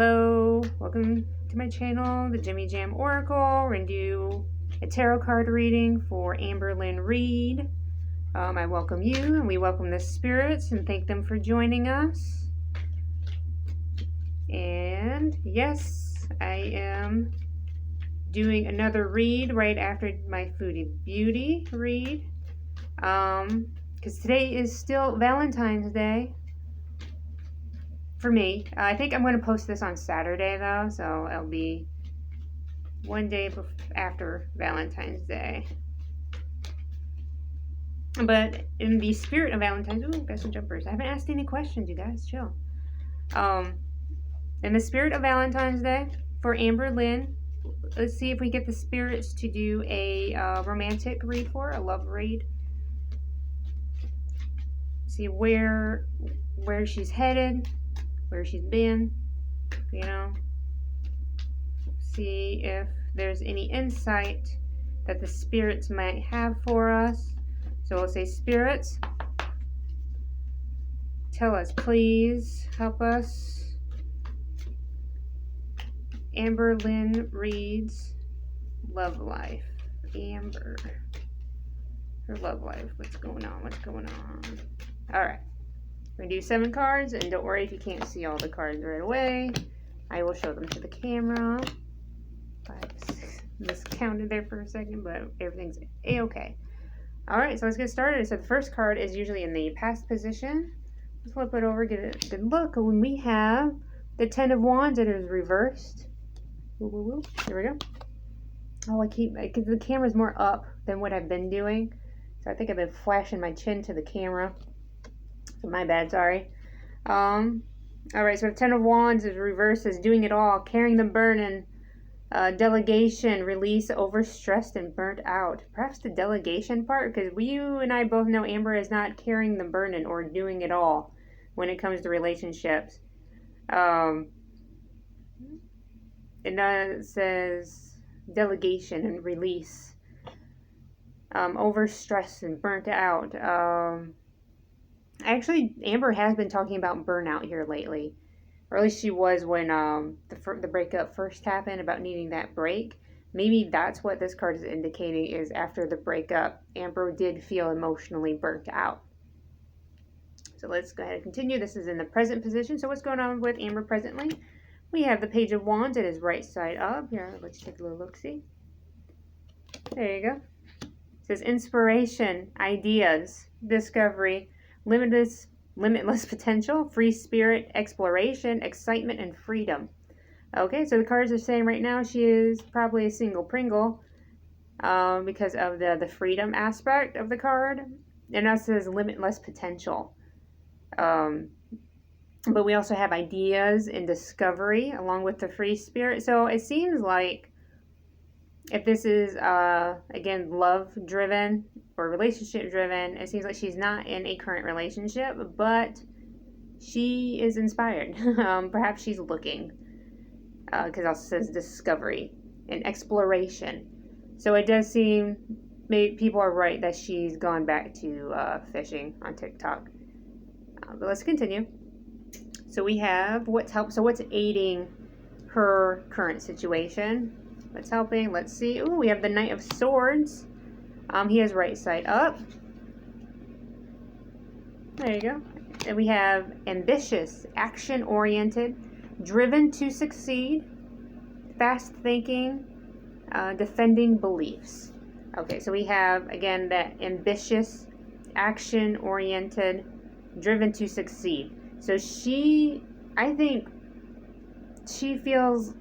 Hello, welcome to my channel, the Jimmy Jam Oracle. We're going to do a tarot card reading for Amberlynn Reed. I welcome you, and we welcome the spirits and thank them for joining us. And yes, I am doing another read right after my Foodie Beauty read. Because today is still Valentine's Day. For me, I think I'm going to post this on Saturday though, so it'll be one day after Valentine's Day. But in the spirit of Valentine's, ooh, got some jumpers. I haven't asked any questions, you guys, chill. In the spirit of Valentine's Day for Amberlynn, let's see if we get the spirits to do a romantic read for her, a love read. See where she's headed. Where she's been, you know, see if there's any insight that the spirits might have for us. So we'll say, spirits, tell us, please help us. Amberlynn Reed's love life. Amber, her love life. What's going on? What's going on? All right. We're going to do 7 cards, and don't worry if you can't see all the cards right away. I will show them to the camera. I miscounted there for a second, but everything's a-okay. Alright, so let's get started. So the first card is usually in the past position. Let's flip it over, get a good look. When we have the 10 of Wands, it is reversed. Woo, woo, woo. Here we go. Oh, because the camera's more up than what I've been doing. So I think I've been flashing my chin to the camera. So my bad, sorry. Alright, so the 10 of Wands is reversed as doing it all, carrying the burden, delegation, release, overstressed and burnt out. Perhaps the delegation part, because you and I both know Amber is not carrying the burden or doing it all when it comes to relationships. It says delegation and release, overstressed and burnt out. Actually, Amber has been talking about burnout here lately. Or at least she was when the breakup first happened, about needing that break. Maybe that's what this card is indicating, is after the breakup, Amber did feel emotionally burnt out. So let's go ahead and continue. This is in the present position. So what's going on with Amber presently? We have the Page of Wands. It is right side up. Here, let's take a little look-see. There you go. It says inspiration, ideas, discovery, limitless potential, free spirit, exploration, excitement, and freedom. Okay, so the cards are saying right now she is probably a single Pringle because of the freedom aspect of the card. And that says limitless potential. But we also have ideas and discovery along with the free spirit. So it seems like if this is, again, love-driven or relationship-driven, it seems like she's not in a current relationship, but she is inspired. Perhaps she's looking, because it also says discovery and exploration. So it does seem, maybe people are right that she's gone back to fishing on TikTok. But let's continue. So we have what's aiding her current situation. What's helping? Let's see. Ooh, we have the Knight of Swords. He is right side up. There you go. And we have ambitious, action-oriented, driven to succeed, fast thinking, defending beliefs. Okay, so we have, again, that ambitious, action-oriented, driven to succeed. So I think she feels...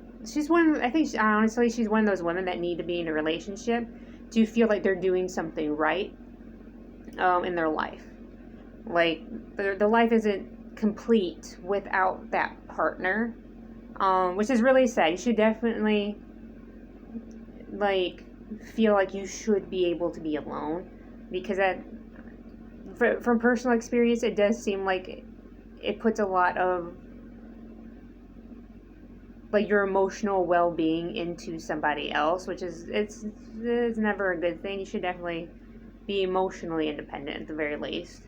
honestly, she's one of those women that need to be in a relationship to feel like they're doing something right in their life. Like, the life isn't complete without that partner, which is really sad. You should definitely, feel like you should be able to be alone, because from personal experience, it does seem like it puts a lot of your emotional well-being into somebody else, which is it's never a good thing. You should definitely be emotionally independent at the very least.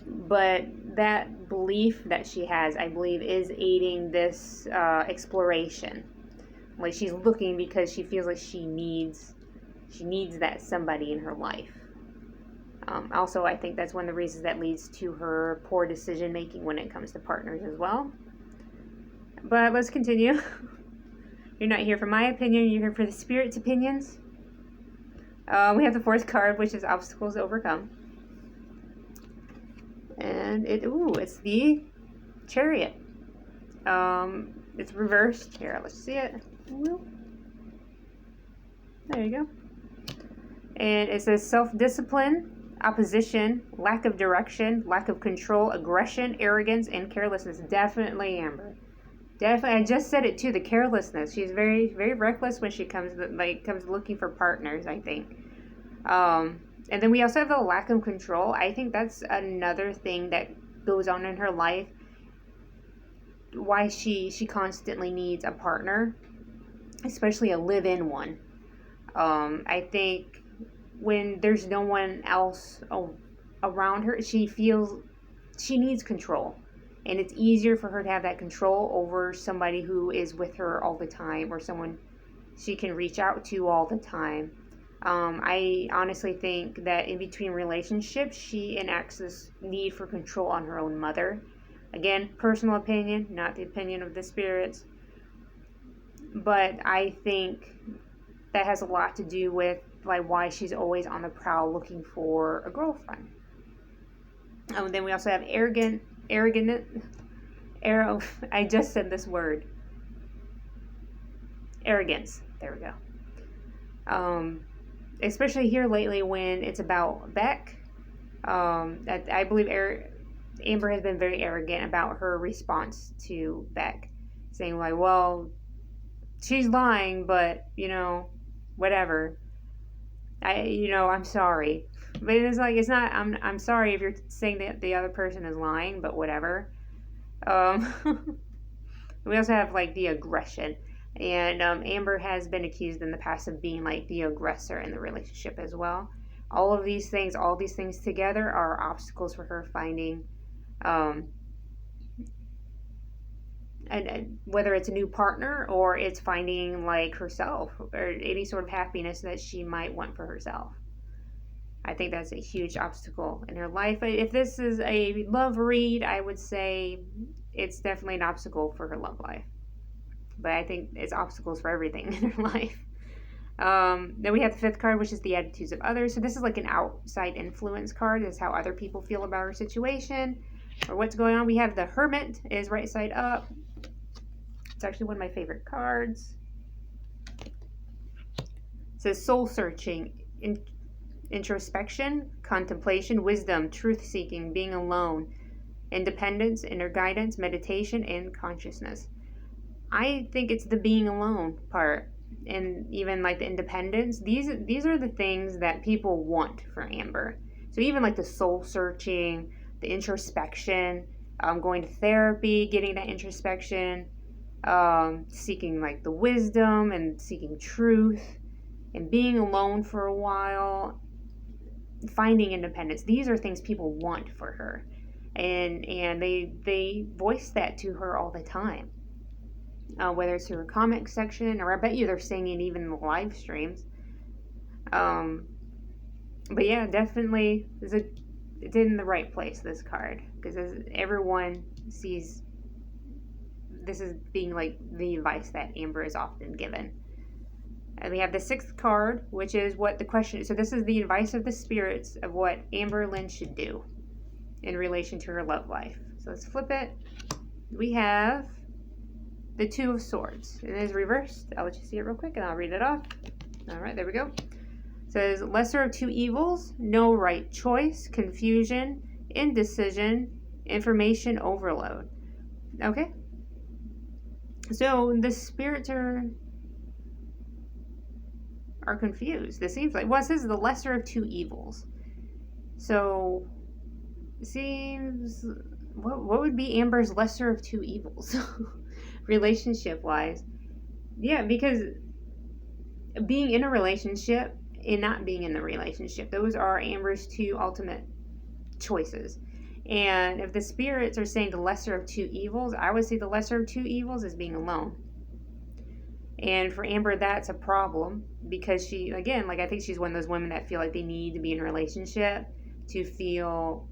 But that belief that she has, I believe, is aiding this exploration. Like, she's looking because she feels like she needs that somebody in her life. Also, I think that's one of the reasons that leads to her poor decision making when it comes to partners as well. But let's continue. You're not here for my opinion, you're here for the Spirit's opinions. We have the fourth card, which is obstacles to overcome. And it's the Chariot. It's reversed. Here, let's see it. There you go. And it says self-discipline, opposition, lack of direction, lack of control, aggression, arrogance, and carelessness. Definitely Amber. Definitely. I just said it too, the carelessness. She's very, very reckless when she comes looking for partners, I think. And then we also have the lack of control. I think that's another thing that goes on in her life. Why she constantly needs a partner, especially a live-in one. I think when there's no one else around her, she feels she needs control. And it's easier for her to have that control over somebody who is with her all the time, or someone she can reach out to all the time. I honestly think that in between relationships, she enacts this need for control on her own mother. Again, personal opinion, not the opinion of the spirits. But I think that has a lot to do with like why she's always on the prowl looking for a girlfriend. Then we also have arrogant. I just said this word. Arrogance. There we go. Especially here lately when it's about Beck. I believe Amber has been very arrogant about her response to Beck, saying like, well, she's lying, but whatever. I'm sorry. But it's like, it's not, I'm sorry if you're saying that the other person is lying, but whatever. We also have like the aggression. And Amber has been accused in the past of being like the aggressor in the relationship as well. All these things together are obstacles for her finding, and whether it's a new partner or it's finding like herself or any sort of happiness that she might want for herself. I think that's a huge obstacle in her life. If this is a love read, I would say it's definitely an obstacle for her love life. But I think it's obstacles for everything in her life. Then we have the fifth card, which is the attitudes of others. So this is like an outside influence card. It's how other people feel about her situation or what's going on. We have the Hermit is right side up. It's actually one of my favorite cards. It says soul searching, introspection, contemplation, wisdom, truth seeking, being alone, independence, inner guidance, meditation, and consciousness. I think it's the being alone part, and even like the independence. These are the things that people want for Amber. So even like the soul searching, the introspection, going to therapy, getting that introspection, seeking like the wisdom and seeking truth, and being alone for a while, finding independence. These are things people want for her, and they voice that to her all the time. Whether it's through her comment section, or I bet you they're saying it even in the live streams. But yeah, definitely it's in the right place, this card, because everyone sees this as being like the advice that Amber is often given. And we have the sixth card, which is what the question is. So this is the advice of the spirits of what Amberlynn should do in relation to her love life. So let's flip it. We have the Two of Swords. It is reversed. I'll let you see it real quick and I'll read it off. All right, there we go. It says, lesser of two evils, no right choice, confusion, indecision, information overload. Okay. So the spirits are confused. This seems like, well, it says the lesser of two evils. So it seems, what would be Amber's lesser of two evils? Relationship wise? Yeah, because being in a relationship and not being in the relationship, those are Amber's two ultimate choices. And if the spirits are saying the lesser of two evils, I would say the lesser of two evils is being alone. And for Amber, that's a problem because she, again, like I think she's one of those women that feel like they need to be in a relationship to feel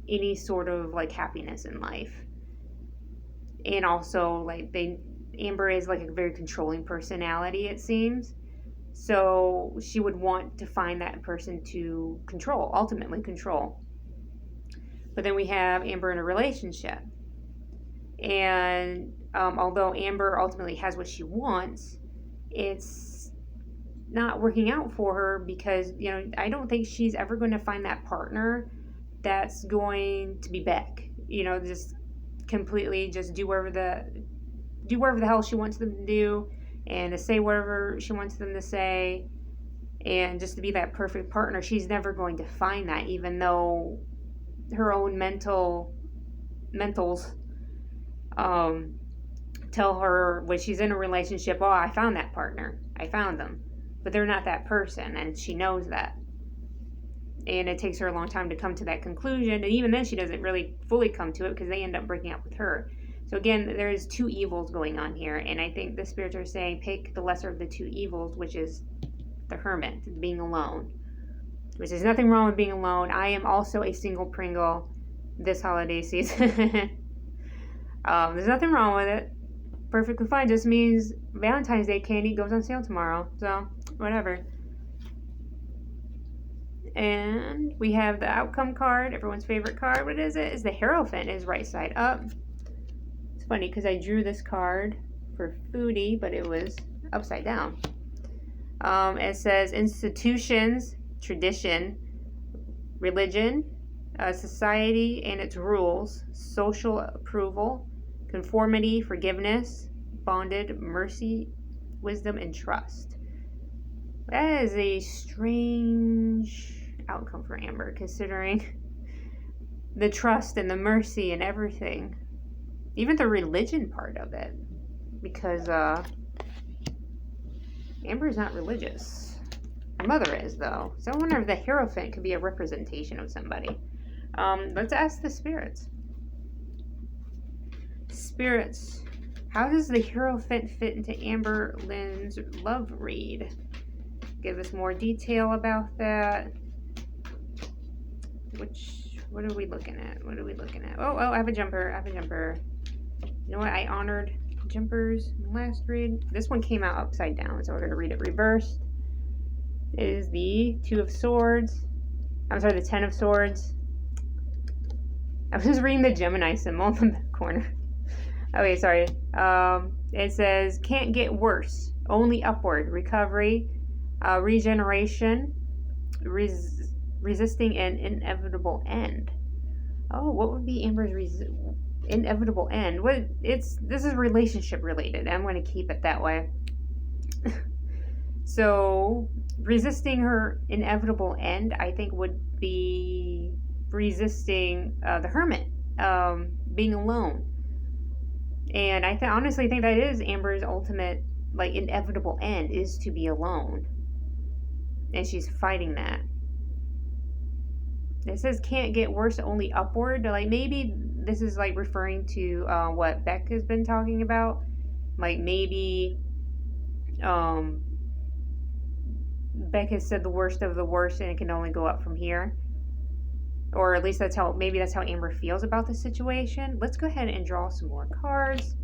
any sort of like happiness in life. And also like Amber is like a very controlling personality, it seems. So she would want to find that person to control, ultimately control. But then we have Amber in a relationship. And although Amber ultimately has what she wants, it's not working out for her because, you know, I don't think she's ever going to find that partner that's going to be Beck. You know, just completely just do whatever the hell she wants them to do and to say whatever she wants them to say and just to be that perfect partner. She's never going to find that, even though her own mentals tell her when she's in a relationship, oh, I found that partner. I found them. But they're not that person, and she knows that. And it takes her a long time to come to that conclusion, and even then she doesn't really fully come to it because they end up breaking up with her. So again, there's two evils going on here, and I think the spirits are saying pick the lesser of the two evils, which is the hermit, being alone. Which there's nothing wrong with being alone. I am also a single Pringle this holiday season. There's nothing wrong with it. Perfectly fine. Just means Valentine's Day candy goes on sale tomorrow. So, whatever. And we have the outcome card, everyone's favorite card. What is it? It's the Hierophant. It is right side up. It's funny because I drew this card for Foodie, but it was upside down. It says institutions, tradition, religion, society and its rules, social approval, conformity, forgiveness, bonded, mercy, wisdom, and trust. That is a strange outcome for Amber, considering the trust and the mercy and everything. Even the religion part of it. Because Amber's not religious. Her mother is, though. So I wonder if the Hierophant could be a representation of somebody. Let's ask the spirits. Spirits, how does the Hierophant fit into Amberlynn's love read? Give us more detail about that. What are we looking at? Oh, I have a jumper. You know what? I honored jumpers in the last read. This one came out upside down, so we're going to read it reversed. It is the Two of Swords. I'm sorry, the Ten of Swords. I was just reading the Gemini symbol in the corner. Okay, sorry. It says, can't get worse, only upward. Recovery, regeneration, resisting an inevitable end. Oh, what would be Amber's inevitable end? This is relationship related. I'm going to keep it that way. So, resisting her inevitable end, I think, would be resisting the hermit, being alone. And I honestly think that is Amber's ultimate, like, inevitable end, is to be alone. And she's fighting that. It says can't get worse, only upward. Like, maybe this is, like, referring to what Beck has been talking about. Like, maybe Beck has said the worst of the worst and it can only go up from here. Or at least maybe that's how Amber feels about the situation. Let's go ahead and draw some more cards.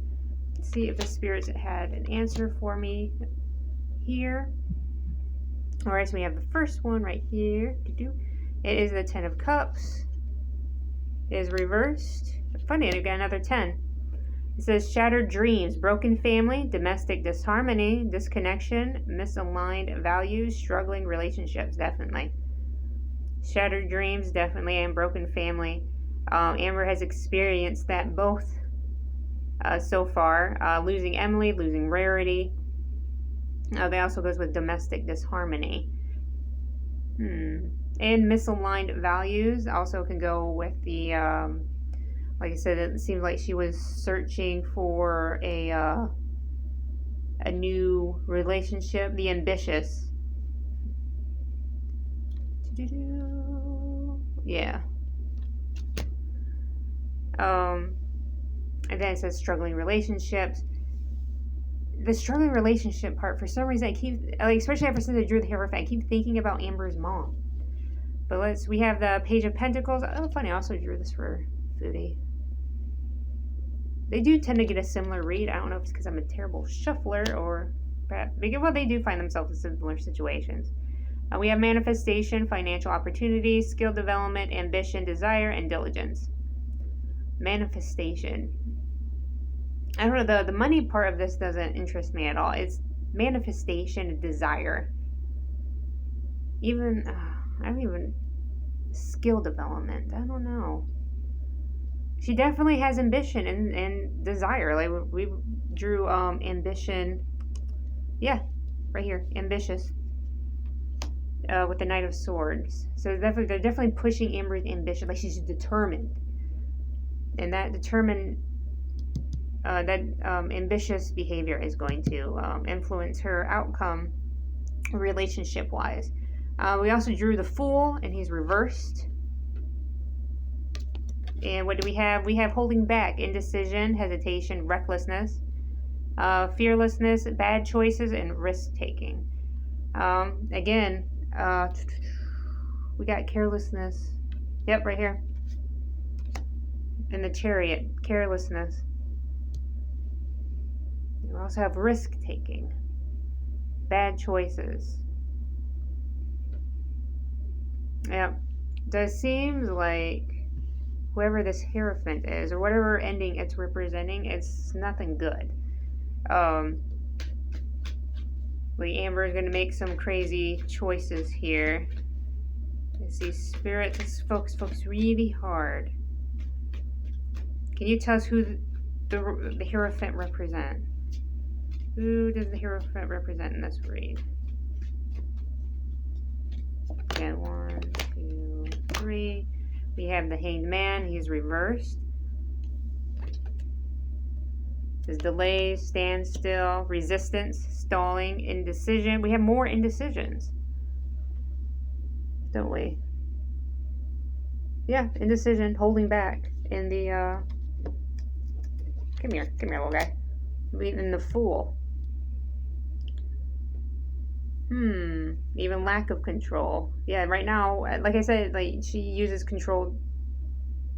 See if the spirits had an answer for me here. Alright, so we have the first one right here. It is the Ten of Cups. It is reversed. Funny, I got another 10. It says shattered dreams, broken family, domestic disharmony, disconnection, misaligned values, struggling relationships, definitely. Shattered dreams, definitely, and broken family. Amber has experienced that both so far. Losing Emily, losing Rarity. That also goes with domestic disharmony. And misaligned values also can go with the, like I said, it seems like she was searching for a new relationship. The ambitious. Yeah. And then it says struggling relationships. The struggling relationship part, for some reason, I keep, like, especially ever since I drew the Hierophant, I keep thinking about Amber's mom. But we have the Page of Pentacles. Oh, funny, I also drew this for Foodie. They do tend to get a similar read. I don't know if it's because I'm a terrible shuffler or perhaps, well, they do find themselves in similar situations. We have manifestation, financial opportunities, skill development, ambition, desire, and diligence. Manifestation. I don't know, the money part of this doesn't interest me at all. It's manifestation and desire. Even, skill development. I don't know. She definitely has ambition and desire. Like, we drew ambition. Yeah, right here. Ambitious. With the Knight of Swords. So they're definitely pushing Amber's ambition. Like, she's determined. And that ambitious behavior is going to influence her outcome relationship-wise. We also drew the Fool, and he's reversed. And what do we have? We have holding back, indecision, hesitation, recklessness, fearlessness, bad choices, and risk-taking. Again, we got carelessness. Yep, right here. In the Chariot, carelessness. We also have risk-taking, bad choices. Yep. So it seems like whoever this Hierophant is, or whatever ending it's representing, it's nothing good. Like, Amber is going to make some crazy choices here. I see Spirit. Let's focus really hard. Can you tell us who the Hierophant represent? Who does the Hierophant represent in this read? Again, 1, 2, 3. We have the Hanged Man. He's reversed. There's delays, standstill, resistance, stalling, indecision. We have more indecisions, don't we? Yeah, indecision, holding back. In the, come here, little guy. In the Fool. Even lack of control. Yeah, right now, like I said, like, she uses control,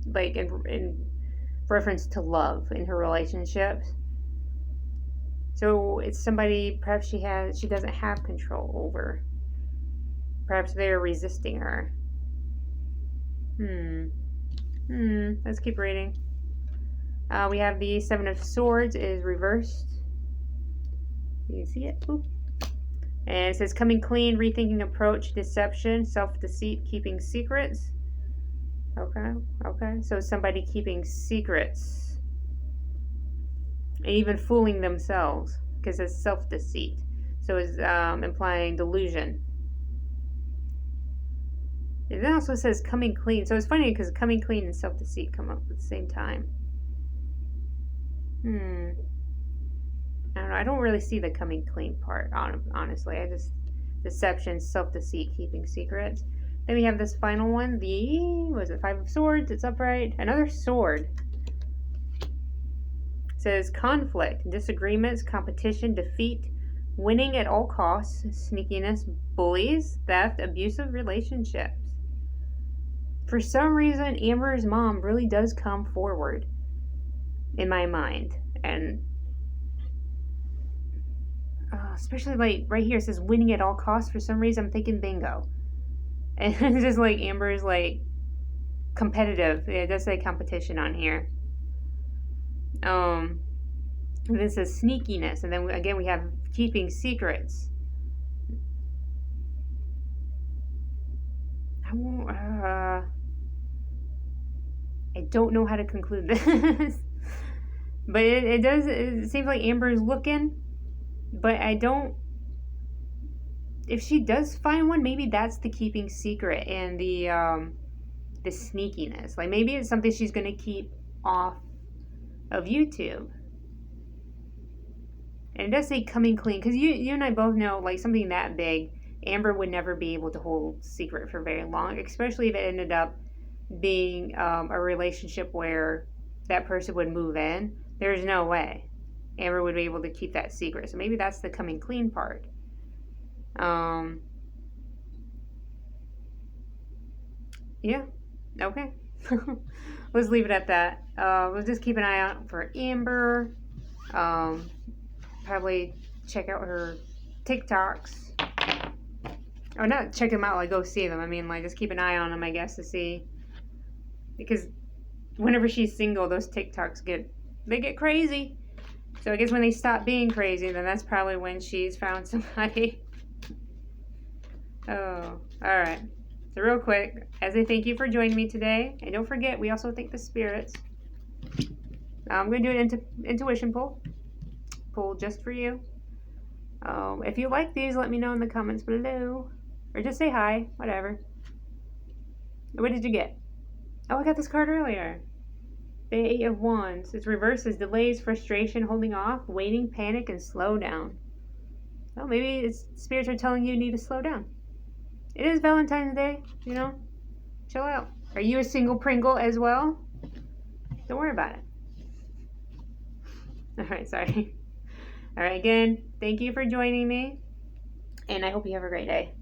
like, in reference to love in her relationships. So it's somebody perhaps she doesn't have control over. Perhaps they're resisting her. Let's keep reading. We have the Seven of Swords is reversed. You see it? Oop. And it says coming clean, rethinking approach, deception, self-deceit, keeping secrets. Okay. So somebody keeping secrets. And even fooling themselves, because it's self-deceit. So it's implying delusion. It then also says coming clean. So it's funny because coming clean and self-deceit come up at the same time. I don't know. I don't really see the coming clean part, honestly. I just, deception, self-deceit, keeping secrets. Then we have this final one, Five of Swords. It's upright. Another sword. It says conflict, disagreements, competition, defeat, winning at all costs, sneakiness, bullies, theft, abusive relationships. For some reason, Amber's mom really does come forward in my mind. And especially, like, right here, it says winning at all costs. For some reason, I'm thinking bingo. And it's just like Amber's, like, competitive. It does say competition on here. This is sneakiness. And then, again, we have keeping secrets. I don't know how to conclude this. But it seems like Amber's looking. But I don't, if she does find one, maybe that's the keeping secret and the sneakiness. Like, maybe it's something she's going to keep off of YouTube. And it does say coming clean, because you and I both know, like, something that big, Amber would never be able to hold secret for very long, especially if it ended up being a relationship where that person would move in. There's no way Amber would be able to keep that secret. So maybe that's the coming clean part. Yeah. Okay. Let's leave it at that. We'll just keep an eye out for Amber. Probably check out her TikToks. Or not check them out, like go see them. I mean, like just keep an eye on them, I guess, to see. Because whenever she's single, those TikToks get crazy. So I guess when they stop being crazy, then that's probably when she's found somebody. Oh, all right. So real quick, as I thank you for joining me today, and don't forget, we also thank the spirits. I'm going to do an intuition pull just for you. If you like these, let me know in the comments below, or just say hi, whatever. What did you get? Oh, I got this card earlier. The 8 of Wands. Its reverse is delays, frustration, holding off, waiting, panic, and slow down. Oh, maybe it's spirits are telling you need to slow down. It is Valentine's Day, you know? Chill out. Are you a single Pringle as well? Don't worry about it. Alright, sorry. Alright, again, thank you for joining me. And I hope you have a great day.